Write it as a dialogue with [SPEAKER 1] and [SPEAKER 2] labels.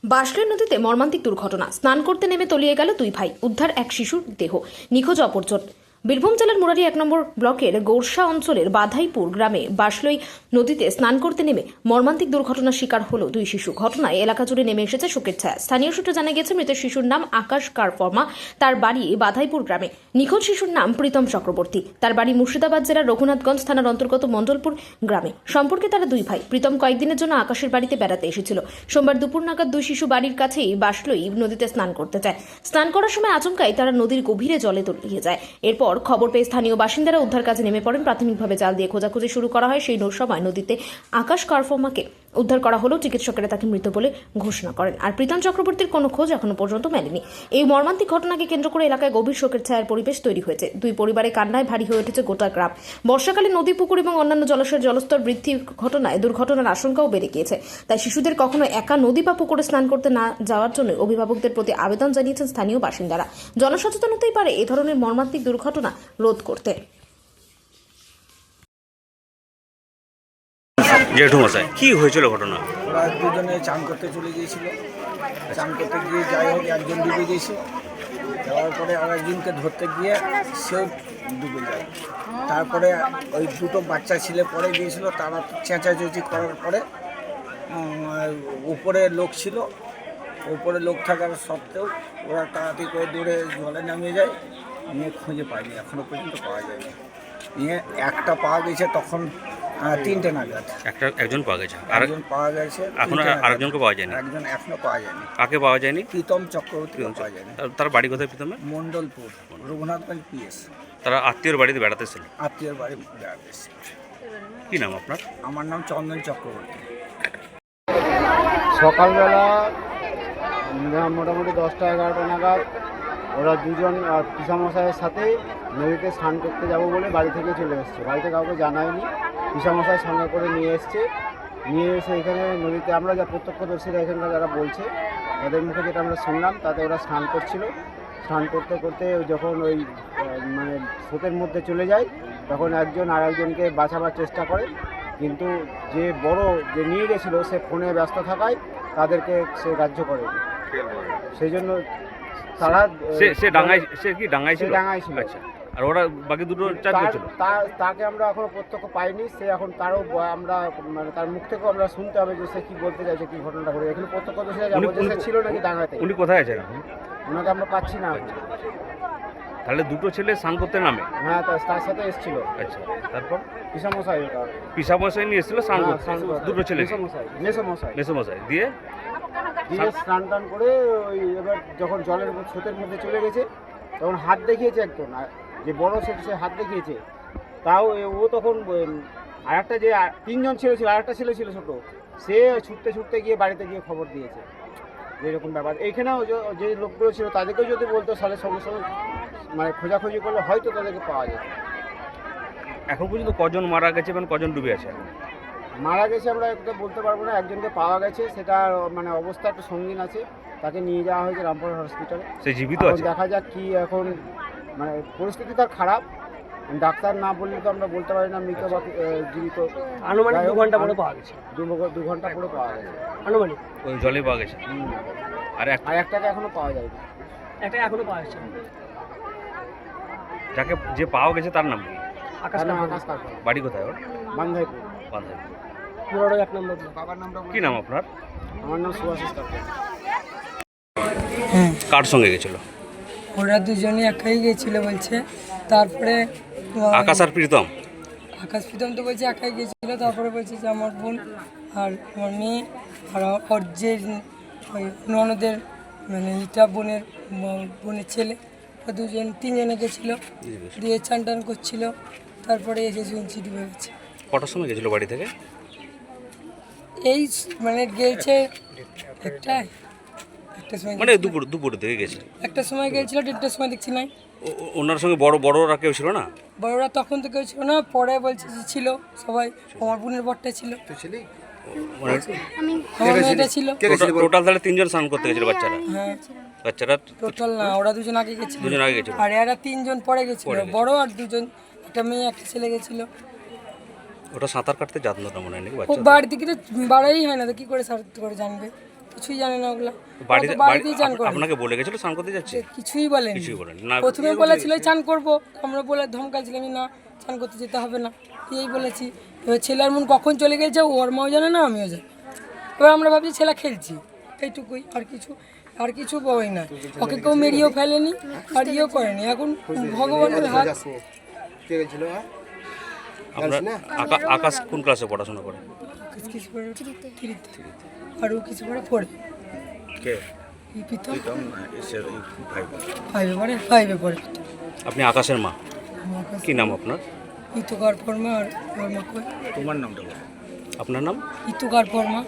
[SPEAKER 1] বাঁশখালী নদীতে মর্মান্তিক দুর্ঘটনা। স্নান করতে নেমে তলিয়ে গেল দুই ভাই, উদ্ধার এক শিশুর দেহ, নিখোঁজ অপরজন। বীরভূম জেলার মুরারি 1 নম্বর ব্লকের গৌরসা অঞ্চলের বাধাইপুর গ্রামে বাঁশখালী নদীতে স্নান করতে নেমে মর্মান্তিক দুর্ঘটনার শিকার হলো দুই শিশু। ঘটনায় এলাকা জুড়ে নেমে এসেছে শোকের ছায়া। স্থানীয় সূত্রে জানা গেছে মৃত শিশুর নাম আকাশ কারফর্মা, তার বাড়ি বাধাইপুর গ্রামে। নিখোঁজ শিশুর নাম প্রীতম চক্রবর্তী, তার বাড়ি মুর্শিদাবাদ জেলার রঘুনাথগঞ্জ থানার অন্তর্গত মণ্ডলপুর গ্রামে। সম্পর্কে তারা দুই ভাই। প্রীতম কয়েকদিনের জন্য আকাশের বাড়িতে বেড়াতে এসেছিল। সোমবার দুপুর নাগাদ দুই শিশু বাড়ির কাছেই বাঁশখালী নদীতে স্নান করতে যায়। স্নান করার সময় আচমকাই তারা নদীর গভীরে জলে তলিয়ে যায়। এরপর খবর পেয়ে স্থানীয় বাসিন্দারা উদ্ধার কাজে নেমে পড়েন। প্রাথমিকভাবে জাল দিয়ে খোঁজাখুঁজি শুরু করা হয়। সেই সময় নদীতে আকাশ কারফর্মাকে উদ্ধার করা হলেও চিকিৎসকেরা তাকে মৃত বলে ঘোষণা করেন। আর প্রীতম চক্রবর্তীর কোনো খোঁজ এখনো পর্যন্ত মেলেনি। এই মর্মান্তিক ঘটনাকে কেন্দ্র করে এলাকায় গভীর শোকের ছায়ার পরিবেশ তৈরি হয়েছে। দুই পরিবারের কান্নায় ভারী হয়ে উঠেছে গোটা গ্রাম। বর্ষাকালে নদী, পুকুর এবং অন্যান্য জলাশয়ের জলস্তর বৃদ্ধির ঘটনায় দুর্ঘটনার আশঙ্কাও বেড়ে গিয়েছে। তাই শিশুদের কখনো একা নদী বা পুকুরে স্নান করতে না যাওয়ার জন্য অভিভাবকদের প্রতি আবেদন জানিয়েছেন স্থানীয় বাসিন্দারা। জনসচেতন হতেই পারে এ ধরনের মর্মান্তিক দুর্ঘটনা রোধ করতে।
[SPEAKER 2] জেঠুমশাই, কি হয়েছিল ঘটনা?
[SPEAKER 3] ওরা দুজনে চান করতে চলে গিয়েছিল। চান করতে গিয়ে যাই হোক একজন ডুবে গিয়েছে। যাওয়ার পরে আর একজনকে ধরতে গিয়ে সেও ডুবে যায়। তারপরে ওই দুটো বাচ্চা ছেলে পরে গিয়েছিল, তারা চেঁচাচেঁচি করার পরে উপরে লোক ছিল। উপরে লোক থাকার সত্ত্বেও ওরা তাড়াতাড়ি করে দূরে জলে নামিয়ে যায়, নিয়ে খুঁজে পায়নি, এখনও পর্যন্ত পাওয়া যায়নি। নিয়ে একটা পাওয়া গেছে তখন 3টে নাগাদ।
[SPEAKER 2] একজন পাওয়া গেছে,
[SPEAKER 3] একজন পাওয়া গেছে,
[SPEAKER 2] এখন আরেকজনকে পাওয়া যায়নি।
[SPEAKER 3] একজন এখনো পাওয়া যায়নি।
[SPEAKER 2] কাকে পাওয়া যায়নি?
[SPEAKER 3] প্রীতম চক্রবর্তী পাওয়া যায়নি।
[SPEAKER 2] তার বাড়ি কোথায় প্রীতমের?
[SPEAKER 3] মণ্ডলপুর, রঘুনাথগঞ্জ পিএস।
[SPEAKER 2] তারা আত্মীয়র বাড়িতে বেড়াতে ছিল।
[SPEAKER 3] আত্মীয়র বাড়ি বেড়াতে এসেছে।
[SPEAKER 2] কি নাম আপনার?
[SPEAKER 3] আমার নাম চন্দন চক্রবর্তী।
[SPEAKER 4] সকালবেলা মোটামুটি 10টা 11টা নাগাদ ওরা দুজন পিসামশাইয়ের সাথে নদীতে স্নান করতে যাব বলে বাড়ি থেকে চলে এসছে। বাড়িতে কাউকে জানায়নি, পিসামশাই সঙ্গে করে নিয়ে এসছে। নিয়ে এসে এখানে নদীতে আমরা যা প্রত্যক্ষদর্শীরা এখানকার যারা বলছে, তাদের মুখে যেটা আমরা শুনলাম, তাতে ওরা স্নান করছিল। স্নান করতে করতে যখন ওই মানে স্রোতের মধ্যে চলে যায়, তখন একজন আর একজনকে বাঁচাবার চেষ্টা করে, কিন্তু যে বড় যে নিয়ে গেছিলো সে ফোনে ব্যস্ত থাকায় তাদেরকে সে গ্রাহ্য করেনি। সেই জন্য তারা
[SPEAKER 2] ডাঙায় ছিল।
[SPEAKER 4] আচ্ছা।
[SPEAKER 2] আর ওরা বাকি দুটো চারজন ছিল।
[SPEAKER 4] তাকে আমরা এখনো প্রত্যক্ষ পাইনি। সে এখন তারও আমরা মানে তার মুখ থেকেও আমরা শুনতে হবে যে সে কি বলতে চাইছে, কি ঘটনাটা ঘটে। এখানে প্রত্যক্ষদর্শীরা সে ছিল নাকি ডাঙাতে,
[SPEAKER 2] উনি কোথায় আছেন এখন?
[SPEAKER 4] ওনাকে আমরা পাচ্ছি না।
[SPEAKER 2] তাহলে দুটো ছেলে স্নান করতে নামে?
[SPEAKER 4] হ্যাঁ, তার সাথে এসেছিল।
[SPEAKER 2] আচ্ছা, তারপর
[SPEAKER 4] পিসামশাই
[SPEAKER 2] পিসামশাই নিয়ে এসেছিল স্নান করতে, দুটো ছেলে। মেসোমশাই দিয়ে
[SPEAKER 4] স্নান টান করে ওই এবার যখন জলের স্রোতের মধ্যে চলে গেছে, তখন হাত দেখিয়েছে একজন, যে বড় সে হাত দেখিয়েছে। তাও ও তখন আরেকটা যে 3জন ছেলে ছিল, আরেকটা ছেলে ছিল ছোটো, সে ছুটতে ছুটতে গিয়ে বাড়িতে গিয়ে খবর দিয়েছে এরকম ব্যাপার। এইখানেও যে লোকগুলো ছিল তাদেরকেও যদি বলতো, তাহলে সঙ্গে সঙ্গে মানে খোঁজাখুঁজি করলে হয়তো তাদেরকে পাওয়া যেত।
[SPEAKER 2] এখন পর্যন্ত কজন মারা গেছে এবং কজন ডুবে আছে?
[SPEAKER 4] মারা গেছে আমরা একটা বলতে পারবো না, একজনকে পাওয়া গেছে, সেটা মানে অবস্থা একটু সঙ্গীন আছে, তাকে নিয়ে যাওয়া হয়েছে রামপুর হসপিটালে।
[SPEAKER 2] সে জীবিত আছে?
[SPEAKER 4] দেখা যাক কি এখন, মানে পরিস্থিতি তার খারাপ, ডাক্তার না বললে তো আমরা বলতে পারি না মৃত বা জীবিত।
[SPEAKER 5] আনুমানিক 2 ঘন্টা পরে পাওয়া গেছে।
[SPEAKER 4] 2 ঘন্টা পরে পাওয়া গেছে
[SPEAKER 5] আনুমানিক
[SPEAKER 2] ওই জলে পাওয়া গেছে। আর
[SPEAKER 4] একটাকে এখনো পাওয়া যায়নি।
[SPEAKER 5] একটা এখনো পাওয়া যাচ্ছে।
[SPEAKER 2] যাকে যে পাওয়া গেছে তার নাম কি?
[SPEAKER 5] আকাশ
[SPEAKER 4] কারফর্মা।
[SPEAKER 2] বাড়ি কোথায় ওর?
[SPEAKER 4] বান্ধাইপুর।
[SPEAKER 5] মুরারি 1 নম্বর।
[SPEAKER 3] বাবার নামটা
[SPEAKER 2] কি নাম আপনার?
[SPEAKER 4] আমার নাম সুভাষিস কারফর্মা।
[SPEAKER 2] কার সঙ্গে গেছিল?
[SPEAKER 6] ওরা দুজনে একাই গেছিল বলছে। তারপরে
[SPEAKER 2] আকাশ আর প্রীতম?
[SPEAKER 6] আকাশ প্রীতম তো বলছে একাই গেছিলো। তারপরে বলছে যে আমার বোন আর আমার মেয়ে আর ওর যে ওই ননদের মানে বোনের ছেলে, ওরা 3জনে গেছিলো। দিয়ে চান টান করছিল। তারপরে এসে শুনছি ডুবে গেছে।
[SPEAKER 2] কটার সময় গেছিল বাড়ি থেকে?
[SPEAKER 6] এই মানে গেছে একটার সময়,
[SPEAKER 2] মানে দুপুর থেকে গেছে।
[SPEAKER 6] একটা সময় গেছিল, 1টার সময় দেখছি নাই।
[SPEAKER 2] ওনার সঙ্গে বড়রা কেউ ছিল না?
[SPEAKER 6] বড়রা তখন তো কেউ ছিল না, পরে বলছে যে ছিল সবাই। আমার বোনের বরটা ছিল, আমার মেয়েটা ছিল।
[SPEAKER 2] টোটাল তাহলে 3জন স্নান করতে গেছিল বাচ্চারা?
[SPEAKER 6] হ্যাঁ,
[SPEAKER 2] বাচ্চারা
[SPEAKER 6] টোটাল না, ওরা দুজন আগে গেছিল,
[SPEAKER 2] দুজন আগে গেছিল,
[SPEAKER 6] আর এরা 3জন পরে গেছিল। বড় আর 2জন, একটা মেয়ে একটা ছেলে গেছিল।
[SPEAKER 2] ওটা সাঁতার কাটতে জানতো না মনে হয় নাকি
[SPEAKER 6] ও
[SPEAKER 2] বাচ্চা?
[SPEAKER 6] বাড়ি থেকে তো বাড়াই হয় না, তো কী করে সাঁতার করে জানবে? কিছুই জানে না ওগুলা
[SPEAKER 2] বাড়িতে
[SPEAKER 6] বাড়িতেই চান করে
[SPEAKER 2] আপনাকে বলে গেছিল স্নান করতে যাচ্ছে?
[SPEAKER 6] কিছুই বলেনি
[SPEAKER 2] কিছুই বলেন না।
[SPEAKER 6] প্রথমে বলেছিল চান করব, আমরা বলে ধমকাছিলাম না চান করতে যেতে হবে না, এই বলেছি। এবার ছেলের মন কখন চলে গেছে ওর মাও জানে না আমিও জানি। এবার আমরা ভাবছি ছেলে খেলছি, এইটুকুই, আর কিছু বই না। ওকে কেউ মেরিয়েও ফেলেনি আর ইয়েও করেনি। এখন ভগবানের হাত।
[SPEAKER 2] আপনার আকাশ কোন ক্লাসে পড়াশোনা করে?
[SPEAKER 6] কিছু করে আর ও কিছু করে পড়ে
[SPEAKER 2] কে?
[SPEAKER 6] এই পিতম
[SPEAKER 3] এসে
[SPEAKER 6] ফাইভে পড়ে।
[SPEAKER 2] আপনি আকাশের মা, কি নাম আপনার?
[SPEAKER 6] ইতুকার ফর্মা আর ওর মা কই
[SPEAKER 3] তোমার নামটা বলো।
[SPEAKER 2] আপনার নাম?
[SPEAKER 6] ইতুকার ফর্মা।